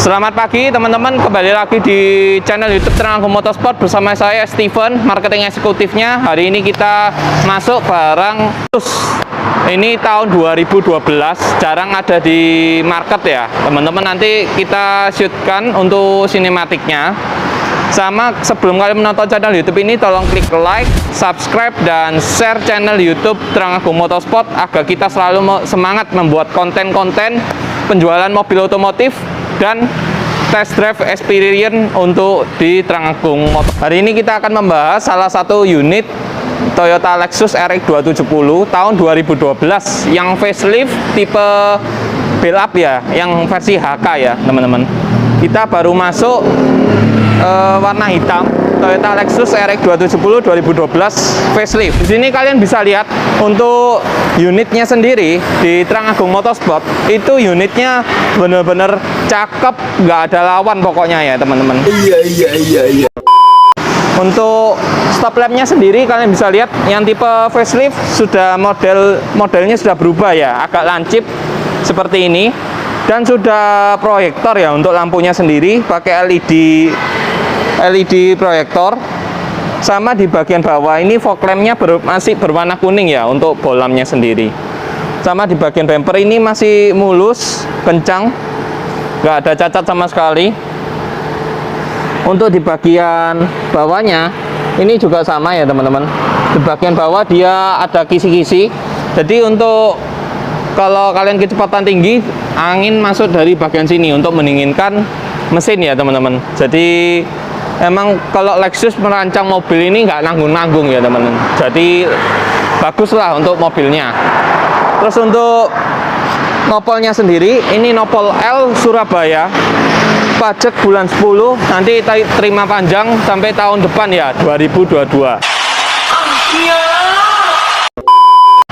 Selamat pagi teman-teman, kembali lagi di channel YouTube Trenggalek Motorsport bersama saya Steven, marketing eksekutifnya. Hari ini kita masuk barang terus. Ini tahun 2012, jarang ada di market ya teman-teman. Nanti kita shootkan untuk sinematiknya. Sama sebelum kalian menonton channel YouTube ini, tolong klik like, subscribe, dan share channel YouTube Trenggalek Motorsport agar kita selalu semangat membuat konten-konten penjualan mobil otomotif dan test drive experience untuk di Trenggalek Motor. Hari ini kita akan membahas salah satu unit Toyota Lexus RX 270 tahun 2012 yang facelift tipe build up ya, yang versi HK ya teman-teman. Kita baru masuk warna hitam Toyota Lexus RX 270 2012 facelift. Di sini kalian bisa lihat untuk unitnya sendiri di Trenggalek Motorsport itu unitnya bener-bener cakep, nggak ada lawan pokoknya ya teman-teman. Iya. Untuk stop lampnya sendiri kalian bisa lihat yang tipe facelift sudah modelnya sudah berubah ya, agak lancip seperti ini, dan sudah proyektor ya untuk lampunya sendiri, pakai LED proyektor. Sama di bagian bawah ini fog lampnya masih berwarna kuning ya untuk bolamnya sendiri. Sama di bagian bumper ini masih mulus, kencang, nggak ada cacat sama sekali. Untuk di bagian bawahnya ini juga sama ya teman-teman. Di bagian bawah dia ada kisi-kisi. Jadi untuk kalau kalian kecepatan tinggi, angin masuk dari bagian sini untuk mendinginkan mesin ya teman-teman. Jadi emang kalau Lexus merancang mobil ini nggak nanggung-nanggung ya teman-teman. Jadi baguslah untuk mobilnya. Terus untuk nopolnya sendiri, ini nopol L Surabaya, pajak bulan 10, nanti terima panjang sampai tahun depan ya, 2022.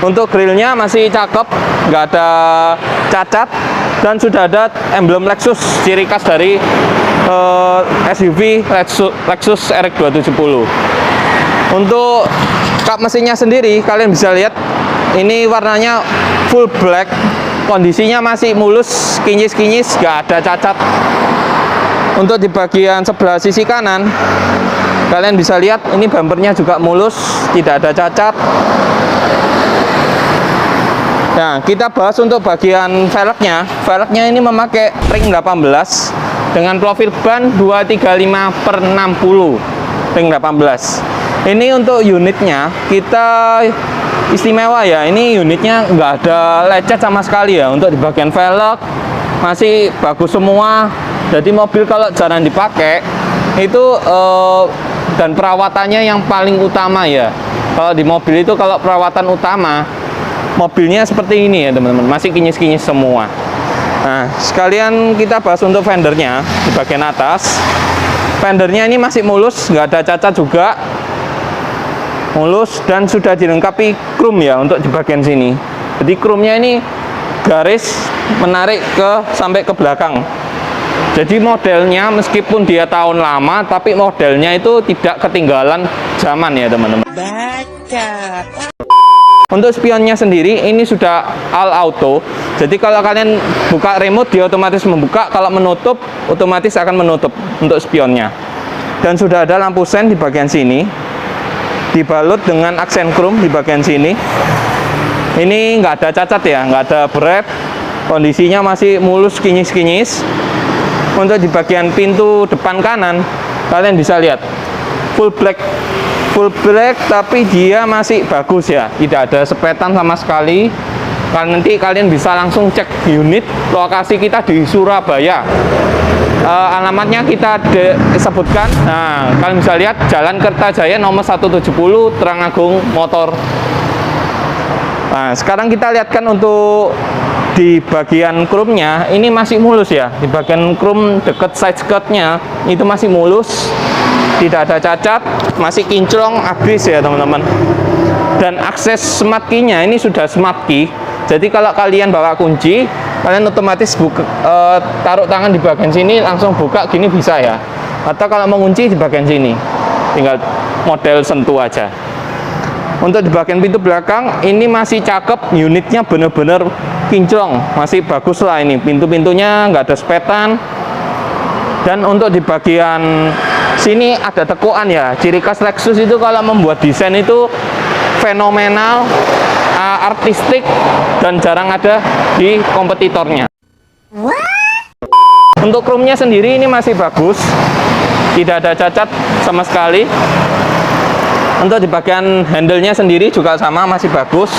Untuk grillnya masih cakep, nggak ada cacat, dan sudah ada emblem Lexus, ciri khas dari SUV Lexus RX 270. Untuk kap mesinnya sendiri kalian bisa lihat ini warnanya full black, kondisinya masih mulus, kinyis-kinyis, nggak ada cacat. Untuk di bagian sebelah sisi kanan kalian bisa lihat ini bumpernya juga mulus, tidak ada cacat. Nah, kita bahas untuk bagian velgnya. Velgnya ini memakai ring 18 dengan profil ban 235/60 ring 18. Ini untuk unitnya kita istimewa ya. Ini unitnya nggak ada lecet sama sekali ya. Untuk di bagian velg masih bagus semua. Jadi mobil kalau jarang dipakai itu dan perawatannya yang paling utama ya. Kalau di mobil itu kalau perawatan utama mobilnya seperti ini ya teman-teman, masih kinyis-kinyis semua. Nah, sekalian kita bahas untuk fendernya di bagian atas. Fendernya ini masih mulus, nggak ada cacat juga, mulus, dan sudah dilengkapi chrome ya untuk di bagian sini. Jadi chrome-nya ini garis menarik sampai ke belakang. Jadi modelnya meskipun dia tahun lama, tapi modelnya itu tidak ketinggalan zaman ya teman-teman. Untuk spionnya sendiri ini sudah all auto. Jadi kalau kalian buka remote dia otomatis membuka, kalau menutup otomatis akan menutup untuk spionnya. Dan sudah ada lampu sen di bagian sini, dibalut dengan aksen chrome di bagian sini. Ini nggak ada cacat ya, nggak ada berat, kondisinya masih mulus, kinyis-kinyis. Untuk di bagian pintu depan kanan kalian bisa lihat full black tapi dia masih bagus ya, tidak ada sepetan sama sekali. Nanti kalian bisa langsung cek unit, lokasi kita di Surabaya, alamatnya kita sebutkan. Nah, kalian bisa lihat Jalan Kertajaya nomor 170 Trenggalek Motor. Nah, sekarang kita lihatkan untuk di bagian chrome-nya ini masih mulus ya. Di bagian chrome deket side skirt-nya itu masih mulus, tidak ada cacat, masih kinclong habis ya teman-teman. Dan akses smart key-nya ini sudah smart key. Jadi kalau kalian bawa kunci, kalian otomatis taruh tangan di bagian sini langsung buka gini bisa ya. Atau kalau mengunci di bagian sini, tinggal model sentuh aja. Untuk di bagian pintu belakang ini masih cakep, unitnya bener-bener kinclong, masih bagus lah ini. Pintu-pintunya nggak ada sepetan, Dan untuk di bagian sini ada tekukan ya. Ciri khas Lexus itu kalau membuat desain itu fenomenal, artistik, dan jarang ada di kompetitornya. Untuk chrome-nya sendiri ini masih bagus, tidak ada cacat sama sekali. Untuk di bagian handle-nya sendiri juga sama, masih bagus.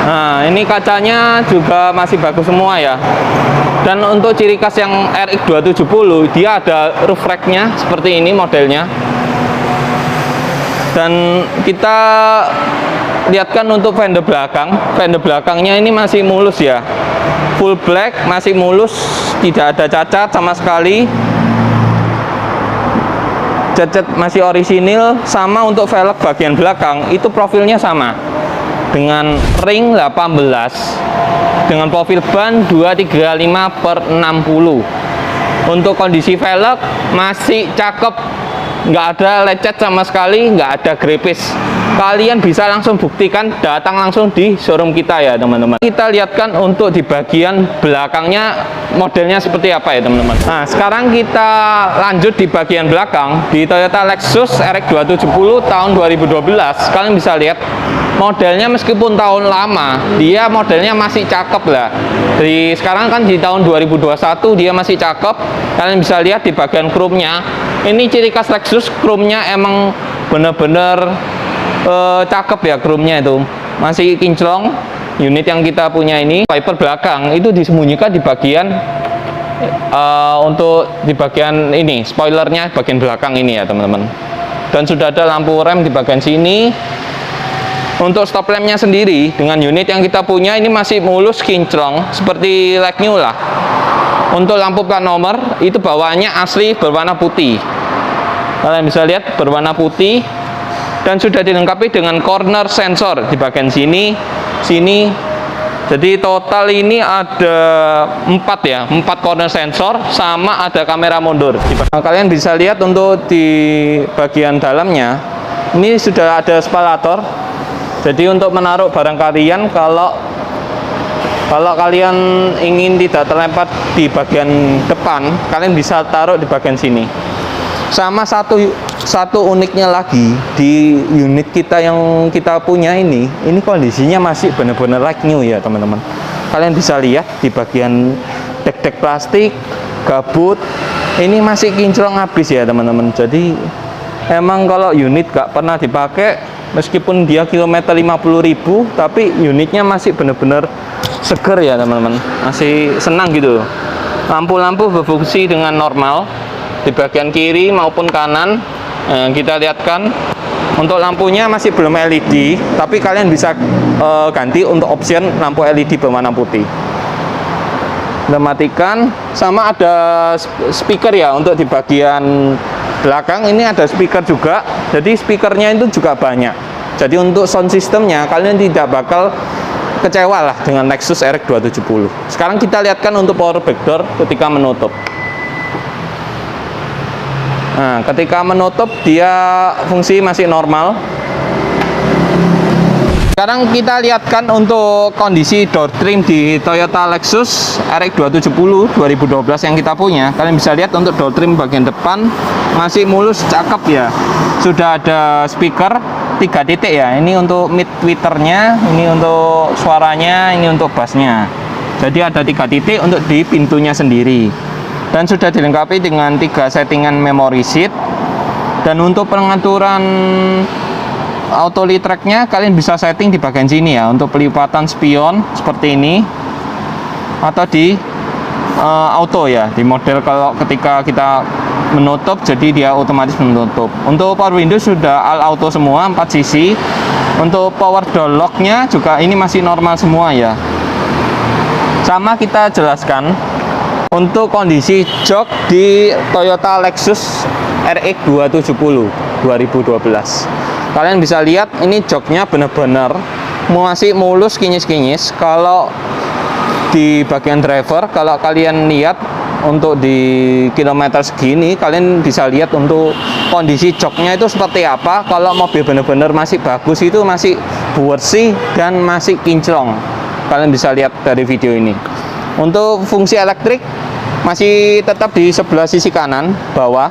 Nah, ini kacanya juga masih bagus semua ya. Dan untuk ciri khas yang RX 270, dia ada roof rack-nya seperti ini modelnya. Dan kita lihatkan untuk fender belakang. Fender belakangnya ini masih mulus ya. Full black, masih mulus, tidak ada cacat sama sekali. Cacat masih orisinil. Sama untuk velg bagian belakang, itu profilnya sama dengan ring 18 dengan profil ban 235/60. Untuk kondisi velg masih cakep, nggak ada lecet sama sekali, nggak ada grepis. Kalian bisa langsung buktikan, datang langsung di showroom kita ya teman-teman. Kita lihatkan untuk di bagian belakangnya modelnya seperti apa ya teman-teman. Nah, sekarang kita lanjut di bagian belakang di Toyota Lexus RX 270 tahun 2012. Kalian bisa lihat modelnya meskipun tahun lama, dia modelnya masih cakep lah. Dari sekarang kan di tahun 2021 dia masih cakep. Kalian bisa lihat di bagian chrome-nya. Ini ciri khas Lexus, chrome-nya emang bener-bener cakep ya, chrome-nya itu. Masih kinclong. Unit yang kita punya ini, wiper belakang itu disembunyikan di bagian untuk di bagian ini, spoilernya bagian belakang ini ya teman-teman. Dan sudah ada lampu rem di bagian sini. Untuk stop lampnya sendiri dengan unit yang kita punya ini masih mulus kinclong seperti like new lah. Untuk lampu plat nomor itu bawaannya asli berwarna putih. Kalian bisa lihat berwarna putih dan sudah dilengkapi dengan corner sensor di bagian sini. Jadi total ini ada 4 corner sensor sama ada kamera mundur. Nah, kalian bisa lihat untuk di bagian dalamnya ini sudah ada spalator. Jadi untuk menaruh barang kalian, kalau kalian ingin tidak terlempar di bagian depan, kalian bisa taruh di bagian sini. Sama satu uniknya lagi di unit kita yang kita punya ini kondisinya masih benar-benar like new ya teman-teman. Kalian bisa lihat di bagian dek-dek plastik, gabut, ini masih kinclong habis ya teman-teman. Jadi emang kalau unit gak pernah dipakai, meskipun dia kilometer 50.000, tapi unitnya masih benar-benar seger ya teman-teman, masih senang gitu. Lampu-lampu berfungsi dengan normal di bagian kiri maupun kanan. Kita lihatkan untuk lampunya masih belum LED, tapi kalian bisa ganti untuk option lampu LED berwarna putih. Matikan. Sama ada speaker ya untuk di bagian belakang ini ada speaker juga. Jadi speakernya itu juga banyak. Jadi untuk sound systemnya kalian tidak bakal kecewa lah dengan Lexus RX 270. Sekarang kita lihatkan untuk power backdoor ketika menutup. Nah, ketika menutup dia fungsi masih normal. Sekarang kita lihatkan untuk kondisi door trim di Toyota Lexus RX 270 2012 yang kita punya. Kalian bisa lihat untuk door trim bagian depan masih mulus, cakep ya. Sudah ada speaker 3 titik ya. Ini untuk mid tweeternya, ini untuk suaranya, ini untuk bassnya. Jadi ada 3 titik untuk di pintunya sendiri. Dan sudah dilengkapi dengan 3 settingan memory seat. Dan untuk pengaturan auto lead track-nya kalian bisa setting di bagian sini ya, untuk pelipatan spion seperti ini, atau di auto ya, di model kalau ketika kita menutup jadi dia otomatis menutup. Untuk power window sudah all auto semua 4 sisi. Untuk power door lock-nya juga ini masih normal semua ya. Sama kita jelaskan untuk kondisi jok di Toyota Lexus RX 270 2012. Kalian bisa lihat ini joknya benar-benar masih mulus, kinyis-kinyis. Kalau di bagian driver, kalau kalian lihat untuk di kilometer segini, kalian bisa lihat untuk kondisi joknya itu seperti apa. Kalau mobil benar-benar masih bagus, itu masih bersih dan masih kinclong. Kalian bisa lihat dari video ini. Untuk fungsi elektrik masih tetap di sebelah sisi kanan bawah.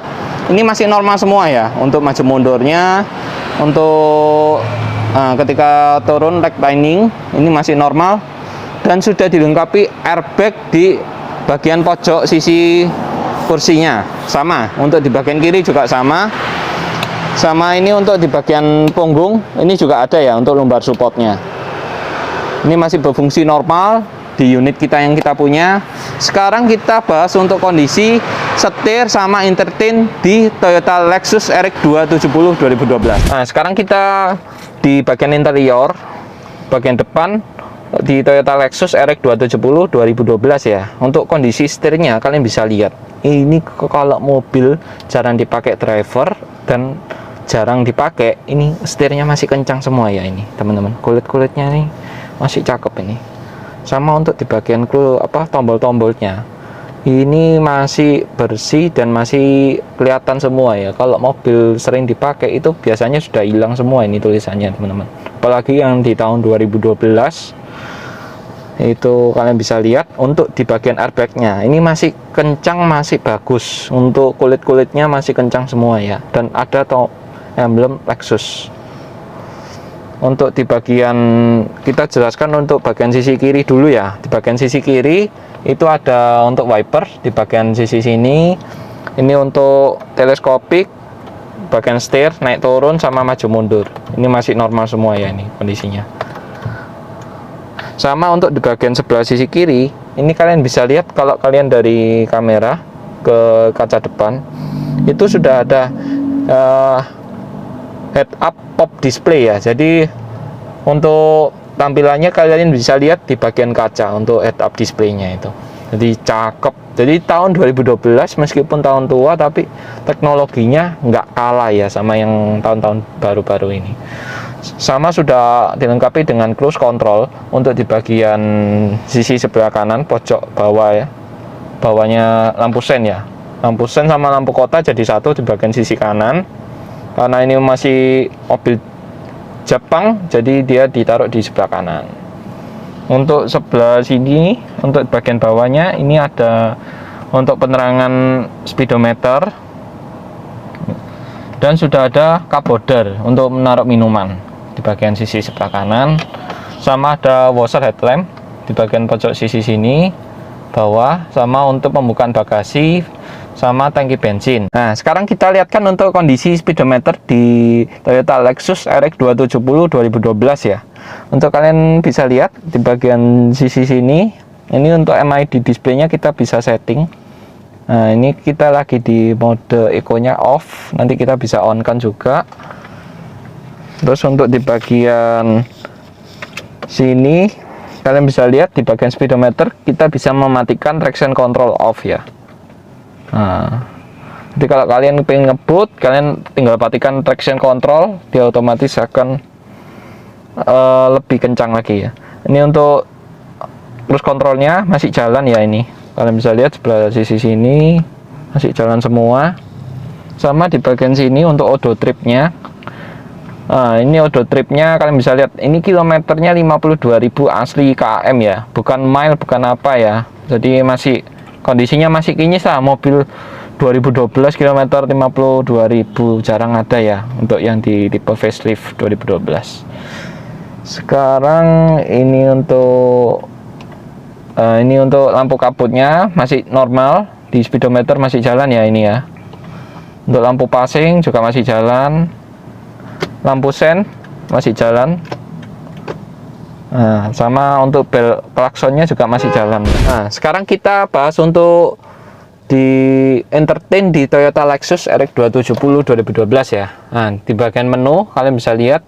Ini masih normal semua ya, untuk maju mundurnya, untuk ketika turun reclining ini masih normal, dan sudah dilengkapi airbag di bagian pojok sisi kursinya. Sama untuk di bagian kiri juga sama ini untuk di bagian punggung ini juga ada ya untuk lumbar supportnya. Ini masih berfungsi normal di unit kita yang kita punya. Sekarang kita bahas untuk kondisi setir sama entertain di Toyota Lexus RX 270 2012. Nah, sekarang kita di bagian interior, bagian depan di Toyota Lexus RX 270 2012 ya. Untuk kondisi setirnya kalian bisa lihat. Ini kalau mobil jarang dipakai driver dan jarang dipakai, ini setirnya masih kencang semua ya ini, teman-teman. Kulit-kulitnya nih masih cakep ini. Sama untuk di bagian tombol-tombolnya ini masih bersih dan masih kelihatan semua ya. Kalau mobil sering dipakai itu biasanya sudah hilang semua ini tulisannya, teman-teman. Apalagi yang di tahun 2012 itu kalian bisa lihat. Untuk di bagian airbagnya ini masih kencang, masih bagus. Untuk kulit-kulitnya masih kencang semua ya, dan ada emblem Lexus. Untuk di bagian, kita jelaskan untuk bagian sisi kiri dulu ya. Di bagian sisi kiri itu ada untuk wiper di bagian sisi sini. Ini untuk teleskopik, bagian setir naik turun sama maju mundur. Ini masih normal semua ya ini kondisinya. Sama untuk di bagian sebelah sisi kiri, ini kalian bisa lihat kalau kalian dari kamera ke kaca depan itu sudah ada head up pop display ya. Jadi untuk tampilannya kalian bisa lihat di bagian kaca untuk head up displaynya itu. Jadi cakep. Jadi tahun 2012 meskipun tahun tua tapi teknologinya nggak kalah ya sama yang tahun-tahun baru-baru ini. Sama sudah dilengkapi dengan cruise control untuk di bagian sisi sebelah kanan pojok bawah ya. Bawahnya lampu sen ya. Lampu sen sama lampu kota jadi satu di bagian sisi kanan. Karena ini masih mobil Jepang, jadi dia ditaruh di sebelah kanan. Untuk sebelah sini, untuk bagian bawahnya ini ada untuk penerangan speedometer, dan sudah ada cup holder untuk menaruh minuman di bagian sisi sebelah kanan. Sama ada washer headlamp di bagian pojok sisi sini bawah, sama untuk pembukaan bagasi sama tangki bensin. Nah, sekarang kita lihatkan untuk kondisi speedometer di Toyota Lexus RX 270 2012 ya. Untuk kalian bisa lihat di bagian sisi sini, ini untuk MID displaynya kita bisa setting. Nah, ini kita lagi di mode eco-nya off, nanti kita bisa on kan juga. Terus untuk di bagian sini kalian bisa lihat di bagian speedometer kita bisa mematikan traction control off ya. Nah, jadi kalau kalian pengen ngebut, kalian tinggal matikan traction control, dia otomatis akan lebih kencang lagi ya. Ini untuk cruise controlnya masih jalan ya ini. Kalian bisa lihat sebelah sisi sini masih jalan semua. Sama di bagian sini untuk auto tripnya. Nah, ini auto tripnya kalian bisa lihat. Ini kilometernya 52.000 asli km ya, bukan mile, bukan apa ya. Jadi masih kondisinya masih kinyis lah, mobil 2012 km 52.000 jarang ada ya untuk yang di tipe facelift 2012. Sekarang ini untuk lampu kaputnya masih normal, di speedometer masih jalan ya ini ya. Untuk lampu passing juga masih jalan, lampu sen masih jalan. Nah, sama untuk bel klaksonnya juga masih jalan. Nah, sekarang kita bahas untuk di entertain di Toyota Lexus RX 270 2012 ya. Nah, di bagian menu kalian bisa lihat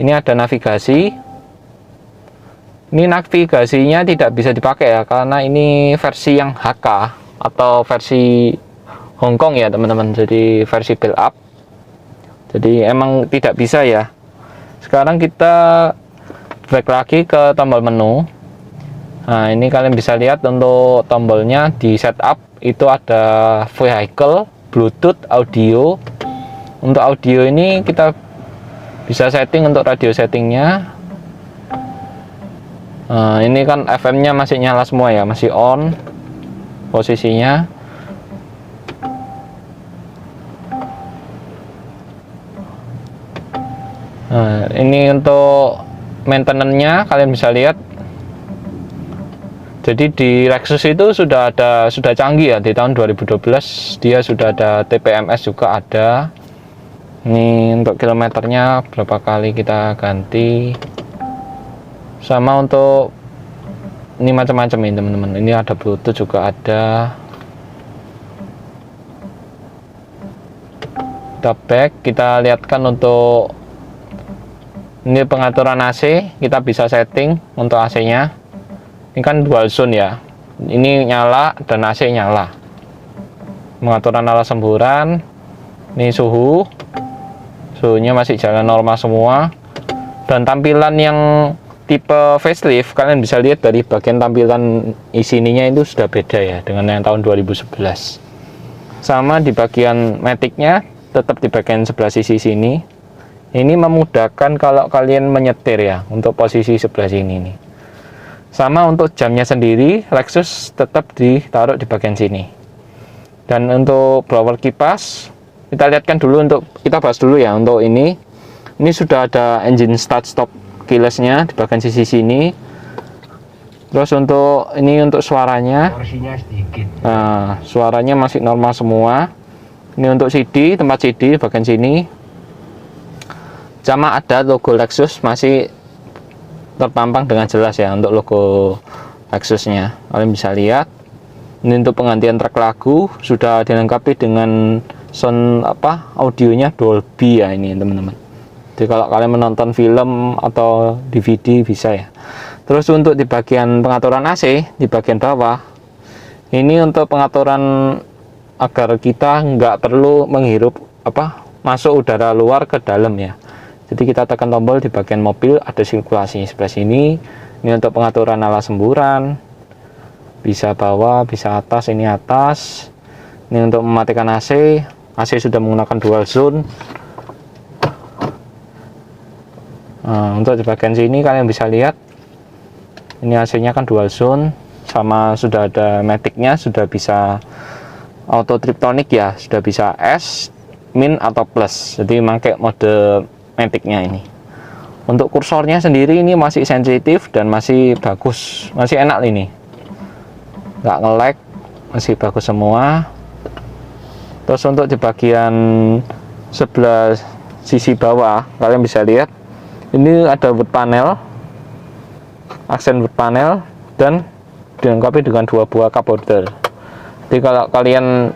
ini ada navigasi. Ini navigasinya tidak bisa dipakai ya, karena ini versi yang HK atau versi Hongkong ya teman-teman. Jadi versi build up. Jadi emang tidak bisa ya. Sekarang kita back lagi ke tombol menu. Nah, ini kalian bisa lihat untuk tombolnya di setup itu ada vehicle, Bluetooth, audio. Untuk audio ini kita bisa setting untuk radio settingnya. Nah, ini kan FM-nya masih nyala semua ya, masih on. posisinya. Nah, ini untuk maintenance-nya kalian bisa lihat. Jadi di Lexus itu sudah canggih ya, di tahun 2012 dia sudah ada TPMS juga ada. Ini untuk kilometernya berapa kali kita ganti. Sama untuk ini macam-macam ini teman-teman. Ini ada Bluetooth juga ada. Kita back, kita lihatkan untuk ini pengaturan AC, kita bisa setting untuk AC-nya. Ini kan dual zone ya. Ini nyala dan AC nyala. Pengaturan alas semburan. Ini suhu. Suhunya masih jalan normal semua. Dan tampilan yang tipe facelift kalian bisa lihat dari bagian tampilan sininya itu sudah beda ya dengan yang tahun 2011. Sama di bagian matic-nya tetap di bagian sebelah sisi sini. Ini memudahkan kalau kalian menyetir ya untuk posisi sebelah sini nih. Sama untuk jamnya sendiri Lexus tetap ditaruh di bagian sini. Dan untuk blower kipas kita lihatkan dulu, kita bahas dulu ya untuk ini. Ini sudah ada engine start stop keyless-nya di bagian sisi sini. Terus untuk suaranya, sedikit. Nah, suaranya masih normal semua. Ini untuk CD, tempat CD di bagian sini. Sama ada logo Lexus masih terpampang dengan jelas ya untuk logo Lexusnya. Kalian bisa lihat. Ini untuk penggantian track lagu sudah dilengkapi dengan sound audionya Dolby ya ini teman-teman. Jadi kalau kalian menonton film atau DVD bisa ya. Terus untuk di bagian pengaturan AC di bagian bawah, ini untuk pengaturan agar kita nggak perlu menghirup masuk udara luar ke dalam ya. Jadi kita tekan tombol di bagian mobil, ada sirkulasi sebelah sini. Ini untuk pengaturan alas semburan, bisa bawah, bisa atas. Ini atas. Ini untuk mematikan AC. AC sudah menggunakan dual zone. Nah, untuk di bagian sini kalian bisa lihat ini AC-nya kan dual zone, sama sudah ada matic-nya, sudah bisa auto triptonic ya, sudah bisa S, min atau plus. Jadi pakai mode matic-nya ini. Untuk kursornya sendiri ini masih sensitif dan masih bagus, masih enak ini, nggak nge-lag, masih bagus semua. Terus untuk di bagian sebelah sisi bawah kalian bisa lihat ini ada wood panel, aksen wood panel, dan dilengkapi dengan 2 buah cup holder. Jadi kalau kalian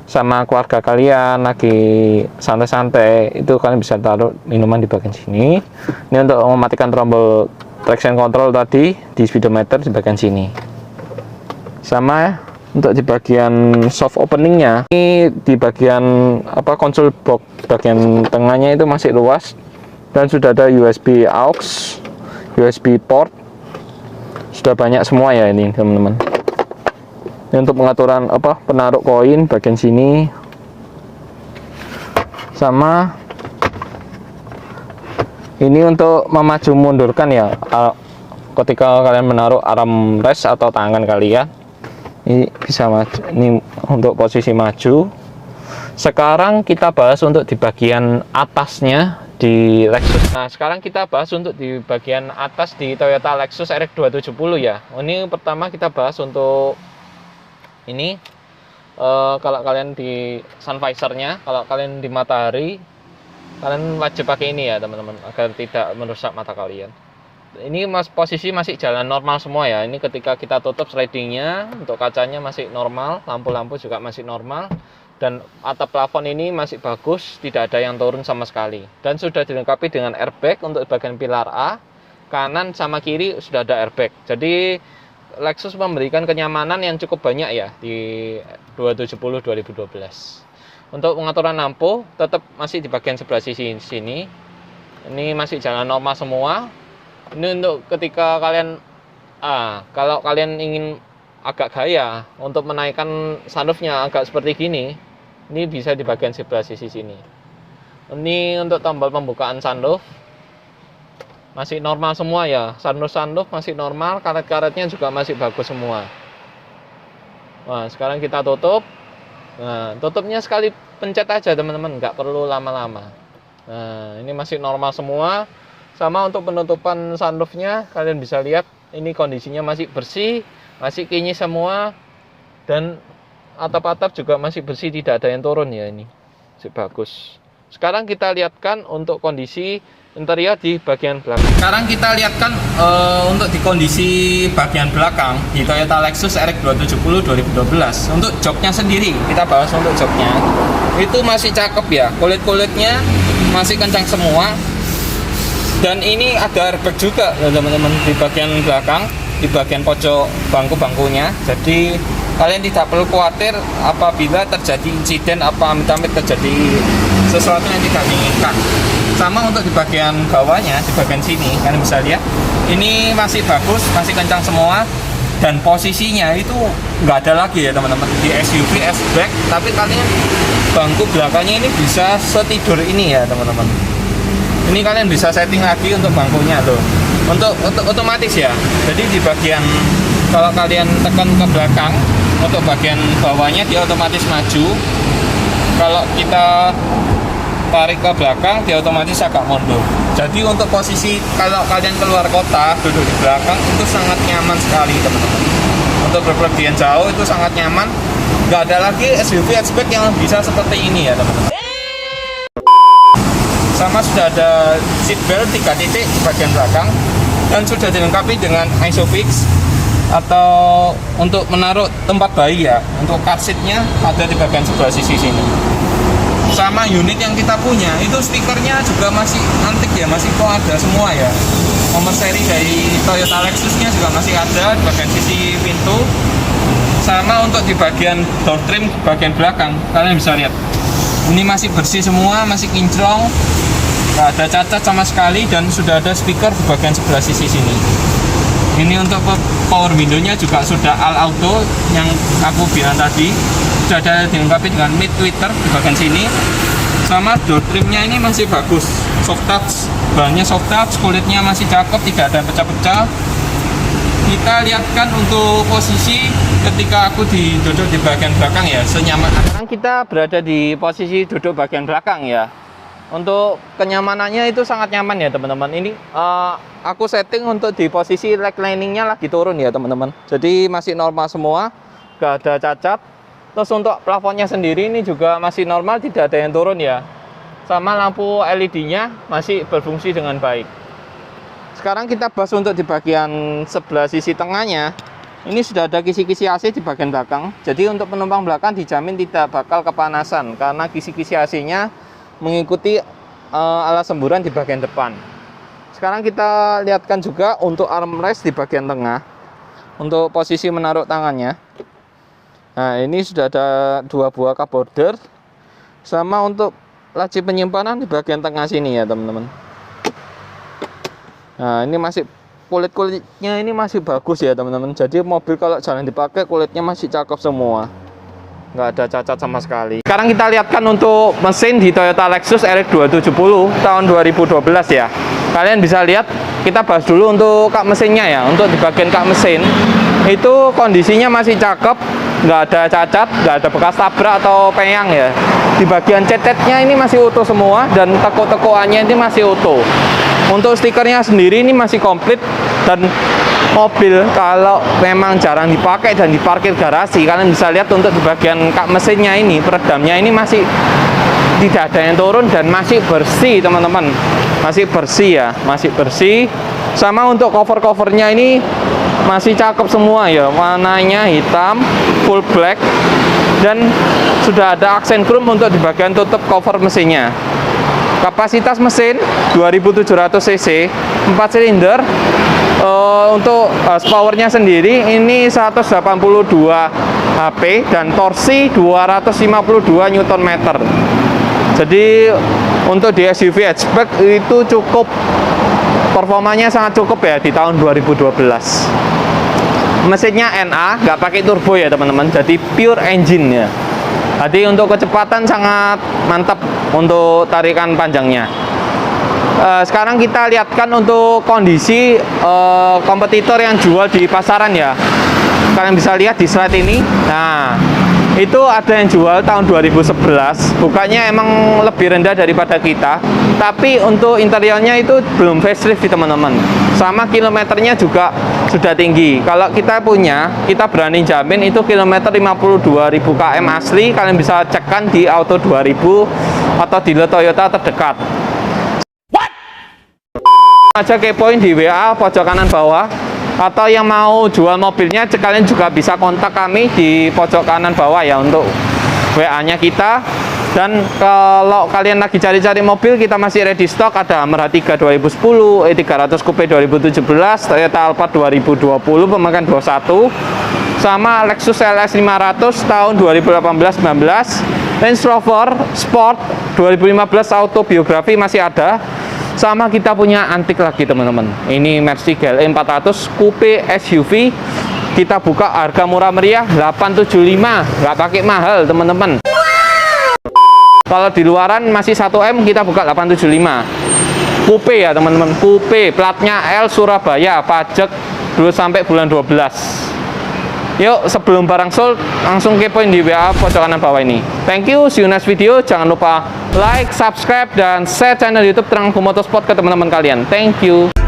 sama keluarga kalian lagi santai-santai, itu kalian bisa taruh minuman di bagian sini. Ini untuk mematikan tombol traction control tadi di speedometer di bagian sini. Sama untuk di bagian soft openingnya, ini di bagian console box bagian tengahnya itu masih luas. Dan sudah ada USB aux, USB port, sudah banyak semua ya ini teman-teman. Ini untuk pengaturan penaruh koin bagian sini. Sama ini untuk memaju mundurkan ya, ketika kalian menaruh armrest atau tangan kalian, ini bisa maju. Ini untuk posisi maju. Sekarang kita bahas untuk di bagian atasnya di Lexus. Nah, sekarang kita bahas untuk di bagian atas di Toyota Lexus RX 270 ya. Ini pertama kita bahas untuk ini. Kalau kalian di sun visor-nya, kalau kalian di matahari, kalian wajib pakai ini ya teman-teman, agar tidak merusak mata kalian. Ini posisi masih jalan normal semua ya. Ini ketika kita tutup slidingnya, untuk kacanya masih normal, lampu-lampu juga masih normal. Dan atap plafon ini masih bagus, tidak ada yang turun sama sekali. Dan sudah dilengkapi dengan airbag untuk bagian pilar A, kanan sama kiri sudah ada airbag. Jadi Lexus memberikan kenyamanan yang cukup banyak ya di 270 2012. Untuk pengaturan lampu tetap masih di bagian sebelah sini. Ini masih jalan normal semua. Ini untuk ketika kalian kalau kalian ingin agak gaya untuk menaikkan sunroofnya agak seperti gini, ini bisa di bagian sebelah sisi sini. Ini untuk tombol pembukaan sunroof masih normal semua ya. Sunroof masih normal, karet-karetnya juga masih bagus semua. Nah, sekarang kita tutup. Nah, tutupnya sekali pencet aja teman-teman, nggak perlu lama-lama. Nah, ini masih normal semua. Sama untuk penutupan sunroofnya, kalian bisa lihat ini kondisinya masih bersih, masih kinyis semua, dan atap-atap juga masih bersih, tidak ada yang turun ya, ini masih bagus. Sekarang kita lihatkan untuk kondisi interior di bagian belakang. Sekarang kita lihatkan untuk di kondisi bagian belakang di Toyota Lexus RX 270 2012. Untuk joknya sendiri, kita bahas untuk joknya. Itu masih cakep ya, kulit-kulitnya masih kencang semua. Dan ini ada airbag juga teman-teman di bagian belakang, di bagian pojok bangku-bangkunya. Jadi kalian tidak perlu khawatir apabila terjadi insiden apa amit-amit terjadi sesuatu yang tidak diinginkan. Sama untuk di bagian bawahnya, di bagian sini kalian bisa lihat ini masih bagus, masih kencang semua, dan posisinya itu nggak ada lagi ya teman-teman di SUV S-Back, tapi kalian bangku belakangnya ini bisa setidur ini ya teman-teman. Ini kalian bisa setting lagi untuk bangkunya tuh, untuk otomatis ya. Jadi di bagian kalau kalian tekan ke belakang untuk bagian bawahnya dia otomatis maju. Kalau kita tarik ke belakang dia otomatis agak mundur. Jadi untuk posisi kalau kalian keluar kota duduk di belakang itu sangat nyaman sekali teman-teman. Untuk berpergian jauh itu sangat nyaman. Nggak ada lagi SUV hatchback yang bisa seperti ini ya teman-teman. Sama sudah ada seat belt 3 titik di bagian belakang dan sudah dilengkapi dengan ISOFIX atau untuk menaruh tempat bayi ya. Untuk car seatnya ada di bagian sebelah sisi sini. Sama unit yang kita punya itu stikernya juga masih antik ya, masih kok ada semua ya. Nomor seri dari Toyota Lexusnya juga masih ada di bagian sisi pintu. Sama untuk di bagian door trim bagian belakang kalian bisa lihat ini masih bersih semua, masih kinclong, nggak ada cacat sama sekali, dan sudah ada speaker di bagian sebelah sisi sini. Ini untuk power window-nya juga sudah all auto yang aku bilang tadi. Sudah ada dilengkapi dengan mid tweeter di bagian sini. Sama door trimnya ini masih bagus, soft touch, bahannya soft touch, kulitnya masih cakep, tidak ada pecah-pecah. Kita lihatkan untuk posisi ketika aku duduk di bagian belakang ya, senyaman. Sekarang kita berada di posisi duduk bagian belakang ya. Untuk kenyamanannya itu sangat nyaman ya teman-teman. Ini aku setting untuk di posisi leg liningnya lagi turun ya teman-teman. Jadi masih normal semua, gak ada cacat. Terus untuk plafonnya sendiri ini juga masih normal, tidak ada yang turun ya. Sama lampu LED-nya masih berfungsi dengan baik. Sekarang kita bahas untuk di bagian sebelah sisi tengahnya. Ini sudah ada kisi-kisi AC di bagian belakang. Jadi untuk penumpang belakang dijamin tidak bakal kepanasan karena kisi-kisi AC-nya mengikuti alas semburan di bagian depan. Sekarang kita lihatkan juga untuk armrest di bagian tengah. Untuk posisi menaruh tangannya. Nah, ini sudah ada 2 buah cup holder. Sama untuk laci penyimpanan di bagian tengah sini ya teman-teman. Nah, ini masih kulit-kulitnya ini masih bagus ya teman-teman. Jadi mobil kalau jalan dipakai kulitnya masih cakep semua, nggak ada cacat sama sekali. Sekarang kita lihatkan untuk mesin di Toyota Lexus RX 270 tahun 2012 ya. Kalian bisa lihat, kita bahas dulu untuk kak mesinnya ya. Untuk di bagian kak mesin itu kondisinya masih cakep, nggak ada cacat, nggak ada bekas tabrak atau peyang ya. Di bagian cetetnya ini masih utuh semua, dan tekuk-tekukannya ini masih utuh. Untuk stikernya sendiri ini masih komplit, dan mobil kalau memang jarang dipakai dan diparkir garasi, kalian bisa lihat untuk di bagian kak mesinnya ini, peredamnya ini masih tidak ada yang turun dan masih bersih teman-teman. Masih bersih ya, masih bersih. Sama untuk cover-covernya ini masih cakep semua ya, warnanya hitam, full black, dan sudah ada aksen chrome untuk di bagian tutup cover mesinnya. Kapasitas mesin 2700 cc, 4 silinder. Untuk horsepower-nya sendiri ini 182 HP dan torsi 252 Nm. Jadi untuk di SUV hatchback itu cukup, performanya sangat cukup ya di tahun 2012. Mesinnya NA, nggak pakai turbo ya teman-teman, jadi pure engine ya. Jadi untuk kecepatan sangat mantap untuk tarikan panjangnya. Sekarang kita lihatkan untuk kondisi kompetitor yang jual di pasaran ya. kalian bisa lihat di slide ini. Nah, itu ada yang jual tahun 2011, bukanya emang lebih rendah daripada kita, tapi untuk interiornya itu belum facelift teman-teman, sama kilometernya juga sudah tinggi. Kalau kita punya, kita berani jamin itu kilometer 52.000 km asli. Kalian bisa cekkan di Auto 2000 atau dealer Toyota terdekat. Aja kepoin di WA pojok kanan bawah, atau yang mau jual mobilnya kalian juga bisa kontak kami di pojok kanan bawah ya untuk WA-nya kita. Dan kalau kalian lagi cari-cari mobil, kita masih ready stock. Ada Hammer H3 2010, E300 Coupe 2017, Toyota Alphard 2020 pemegang 21, sama Lexus LS 500 tahun 2018-19, Range Rover Sport 2015 autobiografi masih ada. Sama kita punya antik lagi teman-teman, ini Mercy GLE 400 Coupe SUV, kita buka harga murah meriah 875, nggak pakai mahal teman-teman. Kalau di luaran masih 1M, kita buka 875. Coupe ya teman-teman, Coupe platnya L Surabaya, pajak dulu sampai bulan 12. Yuk, sebelum barang sold, langsung kepoin di WA pojok kanan bawah ini. Thank you, see you next video. Jangan lupa like, subscribe, dan share channel YouTube Terangku Motorsport ke teman-teman kalian. Thank you.